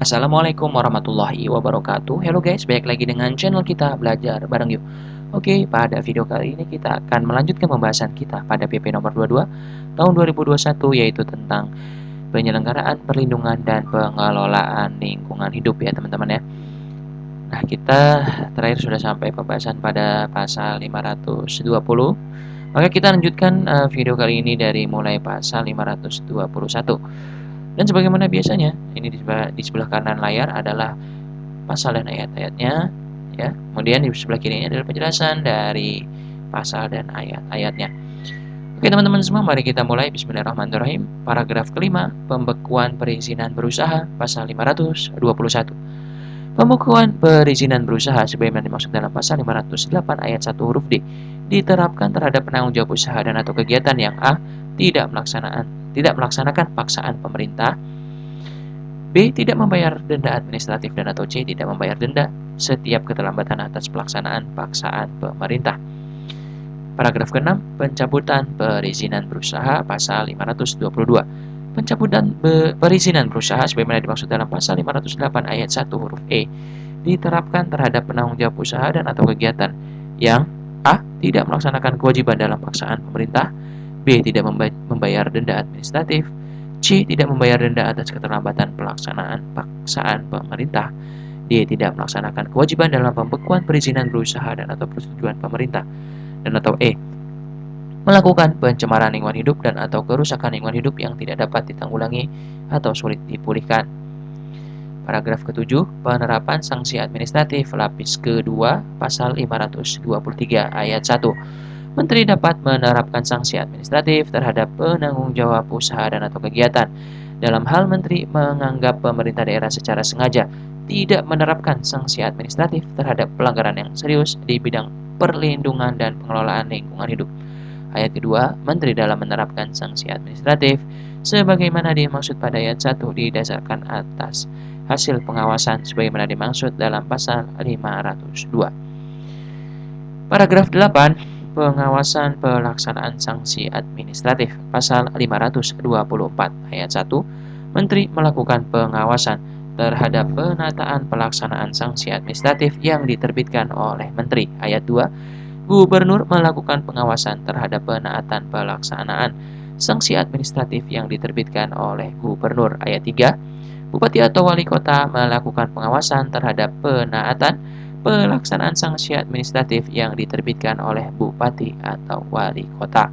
Assalamualaikum warahmatullahi wabarakatuh. Halo guys, balik lagi dengan channel kita Belajar Bareng Yuk. Oke, pada video kali ini kita akan melanjutkan pembahasan kita pada PP nomor 22 tahun 2021, yaitu tentang penyelenggaraan, perlindungan, dan pengelolaan lingkungan hidup ya teman-teman ya. Nah, kita terakhir sudah sampai pembahasan pada pasal 520. Maka kita lanjutkan video kali ini dari mulai pasal 521. Dan sebagaimana biasanya, ini di sebelah kanan layar adalah pasal dan ayat-ayatnya ya. Kemudian di sebelah kirinya adalah penjelasan dari pasal dan ayat-ayatnya. Oke teman-teman semua, mari kita mulai. Bismillahirrahmanirrahim. Paragraf kelima, pembekuan perizinan berusaha, pasal 521. Pembekuan perizinan berusaha sebagaimana dimaksud dalam pasal 508 ayat 1 huruf D diterapkan terhadap penanggung jawab usaha dan atau kegiatan yang A. Tidak melaksanakan paksaan pemerintah, B. Tidak membayar denda administratif, dan atau C. Tidak membayar denda setiap keterlambatan atas pelaksanaan paksaan pemerintah. Paragraf ke-6, pencabutan perizinan berusaha, pasal 522. Pencabutan perizinan berusaha sebagaimana dimaksud dalam pasal 508 ayat 1 huruf E diterapkan terhadap penanggung jawab usaha dan atau kegiatan yang A. Tidak melaksanakan kewajiban dalam paksaan pemerintah, B. Tidak membayar denda administratif, C. Tidak membayar denda atas keterlambatan pelaksanaan paksaan pemerintah, D. Tidak melaksanakan kewajiban dalam pembekuan perizinan berusaha dan atau persetujuan pemerintah, dan atau E. Melakukan pencemaran lingkungan hidup dan atau kerusakan lingkungan hidup yang tidak dapat ditanggulangi atau sulit dipulihkan. Paragraf ke-7, penerapan sanksi administratif lapis kedua pasal 523 ayat 1. Menteri dapat menerapkan sanksi administratif terhadap penanggung jawab usaha dan atau kegiatan dalam hal menteri menganggap pemerintah daerah secara sengaja tidak menerapkan sanksi administratif terhadap pelanggaran yang serius di bidang perlindungan dan pengelolaan lingkungan hidup. Ayat kedua, menteri dalam menerapkan sanksi administratif sebagaimana dimaksud pada ayat 1 didasarkan atas hasil pengawasan sebagaimana dimaksud dalam pasal 502. Paragraf 8, pengawasan pelaksanaan sanksi administratif, pasal 524 ayat 1. Menteri melakukan pengawasan terhadap penataan pelaksanaan sanksi administratif yang diterbitkan oleh menteri. Ayat 2. Gubernur melakukan pengawasan terhadap penaatan pelaksanaan sanksi administratif yang diterbitkan oleh gubernur. Ayat 3. Bupati atau wali kota melakukan pengawasan terhadap penaatan pelaksanaan sanksi administratif yang diterbitkan oleh bupati atau wali kota.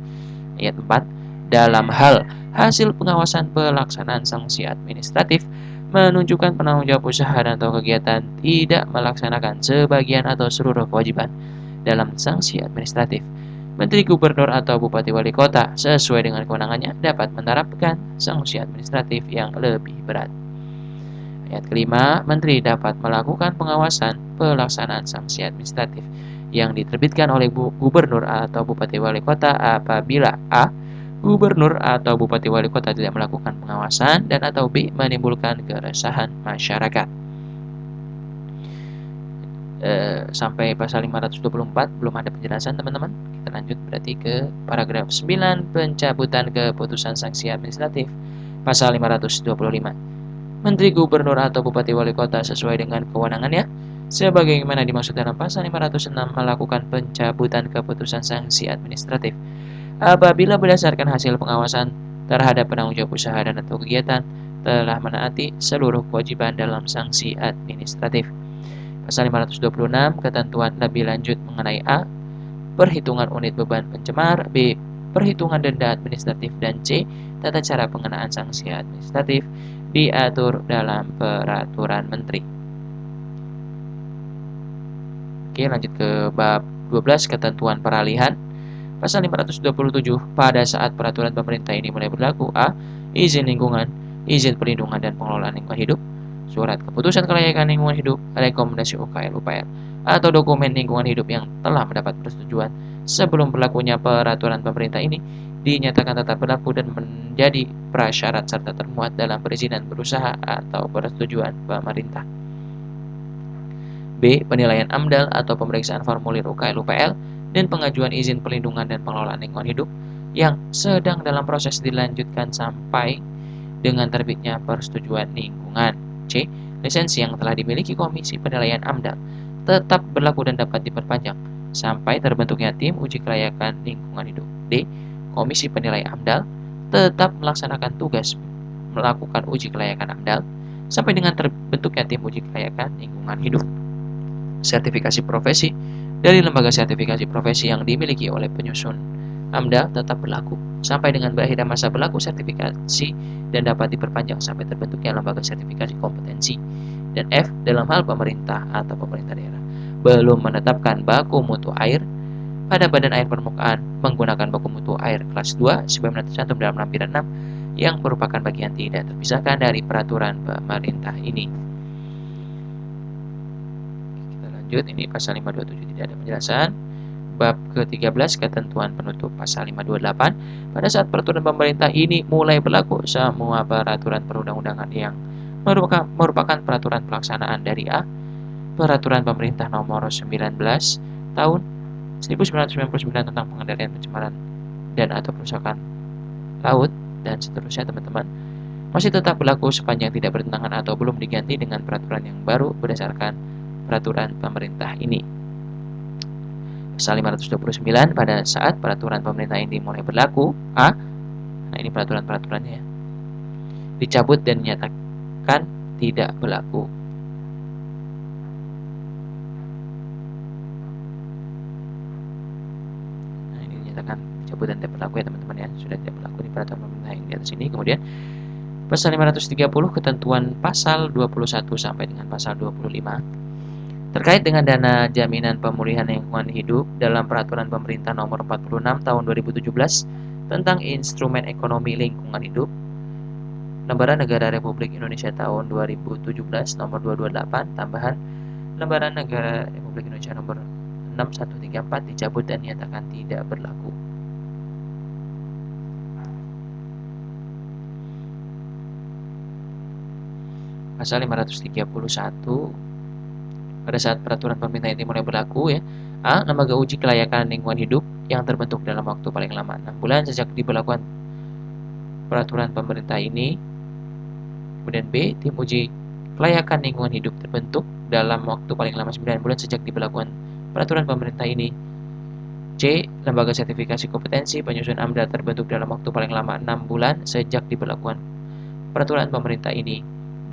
Ayat 4. Dalam hal hasil pengawasan pelaksanaan sanksi administratif menunjukkan penanggung jawab usaha dan atau kegiatan tidak melaksanakan sebagian atau seluruh kewajiban dalam sanksi administratif, menteri, gubernur, atau bupati wali kota sesuai dengan kewenangannya dapat menerapkan sanksi administratif yang lebih berat. Ayat kelima, menteri dapat melakukan pengawasan pelaksanaan sanksi administratif yang diterbitkan oleh gubernur atau bupati wali kota apabila A. Gubernur atau bupati wali kota tidak melakukan pengawasan dan atau B. Menimbulkan keresahan masyarakat. Sampai pasal 524 belum ada penjelasan teman-teman. Kita lanjut berarti ke paragraf 9, pencabutan keputusan sanksi administratif, pasal 525. Menteri, gubernur, atau bupati wali kota sesuai dengan kewenangannya sebagaimana dimaksud dalam pasal 506 melakukan pencabutan keputusan sanksi administratif apabila berdasarkan hasil pengawasan terhadap penanggung jawab usaha dan atau kegiatan telah menaati seluruh kewajiban dalam sanksi administratif. Pasal 526, ketentuan lebih lanjut mengenai A. Perhitungan unit beban pencemar, B. Perhitungan denda administratif, dan C. Tata cara pengenaan sanksi administratif diatur dalam peraturan menteri. Oke, lanjut ke bab 12, ketentuan peralihan. Pasal 527, pada saat peraturan pemerintah ini mulai berlaku, A. Izin lingkungan, izin perlindungan dan pengelolaan lingkungan hidup, surat keputusan kelayakan lingkungan hidup, rekomendasi UKL-UPL, atau dokumen lingkungan hidup yang telah mendapat persetujuan sebelum berlakunya peraturan pemerintah ini dinyatakan tetap berlaku dan menjadi prasyarat serta termuat dalam perizinan berusaha atau persetujuan pemerintah. B. Penilaian AMDAL atau pemeriksaan formulir UKL-UPL dan pengajuan izin perlindungan dan pengelolaan lingkungan hidup yang sedang dalam proses dilanjutkan sampai dengan terbitnya persetujuan lingkungan. C. lisensi yang telah dimiliki Komisi Penilaian AMDAL tetap berlaku dan dapat diperpanjang sampai terbentuknya tim uji kelayakan lingkungan hidup. D. Komisi Penilai AMDAL tetap melaksanakan tugas melakukan uji kelayakan AMDAL sampai dengan terbentuknya tim uji kelayakan lingkungan hidup. Sertifikasi profesi dari lembaga sertifikasi profesi yang dimiliki oleh penyusun AMDAL tetap berlaku sampai dengan berakhirnya masa berlaku sertifikasi dan dapat diperpanjang sampai terbentuknya lembaga sertifikasi kompetensi. Dan F. Dalam hal pemerintah atau pemerintah daerah belum menetapkan baku mutu air pada badan air permukaan menggunakan baku mutu air kelas 2 sebagaimana tercantum dalam lampiran 6 yang merupakan bagian tidak terpisahkan dari peraturan pemerintah ini. Kita lanjut, ini pasal 527 tidak ada penjelasan. Bab ke-13 ketentuan penutup pasal 528. Pada saat peraturan pemerintah ini mulai berlaku, semua peraturan perundang-undangan yang merupakan peraturan pelaksanaan dari A. Peraturan pemerintah nomor 19 tahun 1999 tentang pengendalian pencemaran dan atau perusakan laut dan seterusnya, teman-teman, masih tetap berlaku sepanjang tidak bertentangan atau belum diganti dengan peraturan yang baru berdasarkan peraturan pemerintah ini. Pasal 529, pada saat peraturan pemerintah ini mulai berlaku, A. Nah, ini peraturan-peraturannya ya, dicabut dan dinyatakan tidak berlaku. Nah, ini dinyatakan dicabut dan tidak berlaku ya, teman-teman ya, sudah tidak berlaku di peraturan pemerintah yang di atas ini. Kemudian pasal 530 ketentuan pasal 21 sampai dengan pasal 25 terkait dengan dana jaminan pemulihan lingkungan hidup dalam peraturan pemerintah nomor 46 tahun 2017 tentang instrumen ekonomi lingkungan hidup, Lembaran Negara Republik Indonesia tahun 2017 nomor 228 tambahan Lembaran Negara Republik Indonesia nomor 6134 dicabut dan dinyatakan tidak berlaku. Pasal 531, pada saat peraturan pemerintah ini mulai berlaku ya, A. Lembaga uji kelayakan lingkungan hidup yang terbentuk dalam waktu paling lama 6 bulan sejak diberlakukan peraturan pemerintah ini. Kemudian B. Tim uji kelayakan lingkungan hidup terbentuk dalam waktu paling lama 9 bulan sejak diberlakukan peraturan pemerintah ini. C. Lembaga sertifikasi kompetensi penyusun AMDAL terbentuk dalam waktu paling lama 6 bulan sejak diberlakukan peraturan pemerintah ini.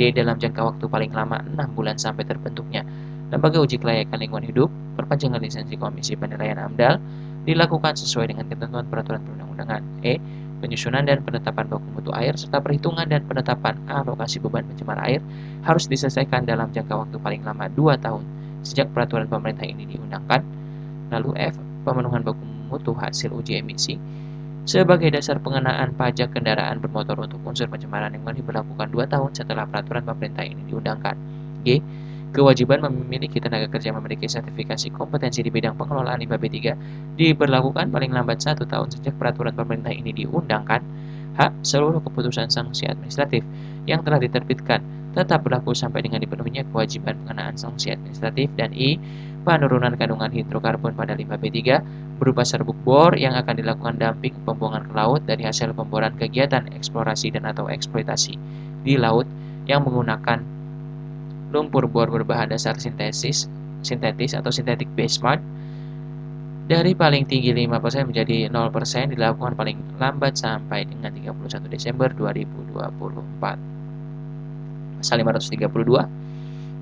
D. Dalam jangka waktu paling lama 6 bulan sampai terbentuknya Lembaga Uji Kelayakan Lingkungan Hidup, perpanjangan lisensi Komisi Penilaian AMDAL dilakukan sesuai dengan ketentuan peraturan perundang-undangan. E. Penyusunan dan penetapan baku mutu air serta perhitungan dan penetapan alokasi beban pencemar air harus diselesaikan dalam jangka waktu paling lama 2 tahun sejak peraturan pemerintah ini diundangkan. Lalu F. Pemenuhan baku mutu hasil uji emisi sebagai dasar pengenaan pajak kendaraan bermotor untuk unsur pencemaran lingkungan diberlakukan 2 tahun setelah peraturan pemerintah ini diundangkan. G. Kewajiban memiliki tenaga kerja memiliki sertifikasi kompetensi di bidang pengelolaan limbah B3 diberlakukan paling lambat 1 tahun sejak peraturan pemerintah ini diundangkan. H. Seluruh keputusan sanksi administratif yang telah diterbitkan tetap berlaku sampai dengan dipenuhinya kewajiban pengenaan sanksi administratif. Dan I. Penurunan kandungan hidrokarbon pada limbah B3 berupa serbuk bor yang akan dilakukan dumping pembuangan ke laut dari hasil pemboran kegiatan eksplorasi dan atau eksploitasi di laut yang menggunakan lumpur bor berbahan dasar sintetis atau synthetic basement dari paling tinggi 5% menjadi 0% dilakukan paling lambat sampai dengan 31 Desember 2024. Pasal 532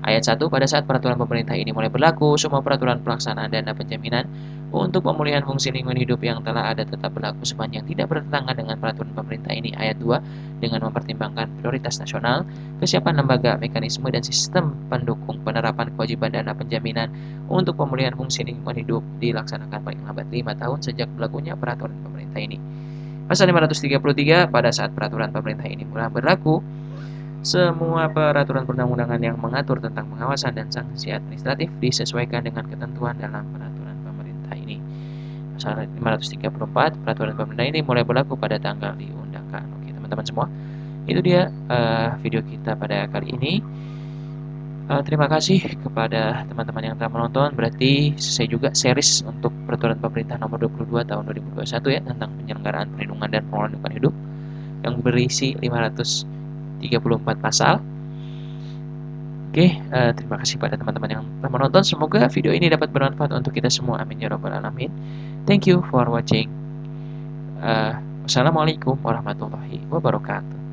Ayat 1, pada saat peraturan pemerintah ini mulai berlaku, semua peraturan pelaksanaan dana penjaminan untuk pemulihan fungsi lingkungan hidup yang telah ada tetap berlaku sepanjang tidak bertentangan dengan peraturan pemerintah ini. Ayat 2, dengan mempertimbangkan prioritas nasional, kesiapan lembaga, mekanisme, dan sistem pendukung penerapan kewajiban dana penjaminan untuk pemulihan fungsi lingkungan hidup dilaksanakan paling lambat 5 tahun sejak berlakunya peraturan pemerintah ini. Pasal 533, pada saat peraturan pemerintah ini mulai berlaku, semua peraturan perundang-undangan yang mengatur tentang pengawasan dan sanksi administratif disesuaikan dengan ketentuan dalam peraturan pemerintah ini. Pasal 534, peraturan pemerintah ini mulai berlaku pada tanggal diundangkan. Oke, teman-teman semua, itu dia video kita pada kali ini. Terima kasih kepada teman-teman yang telah menonton. Berarti selesai juga series untuk peraturan pemerintah nomor 22 tahun 2021 ya, tentang penyelenggaraan perlindungan dan pengelolaan lingkungan hidup yang berisi 534 pasal. Oke, terima kasih pada teman-teman yang telah menonton. Semoga video ini dapat bermanfaat untuk kita semua. Amin ya rabbal alamin. Thank you for watching. Wassalamualaikum warahmatullahi wabarakatuh.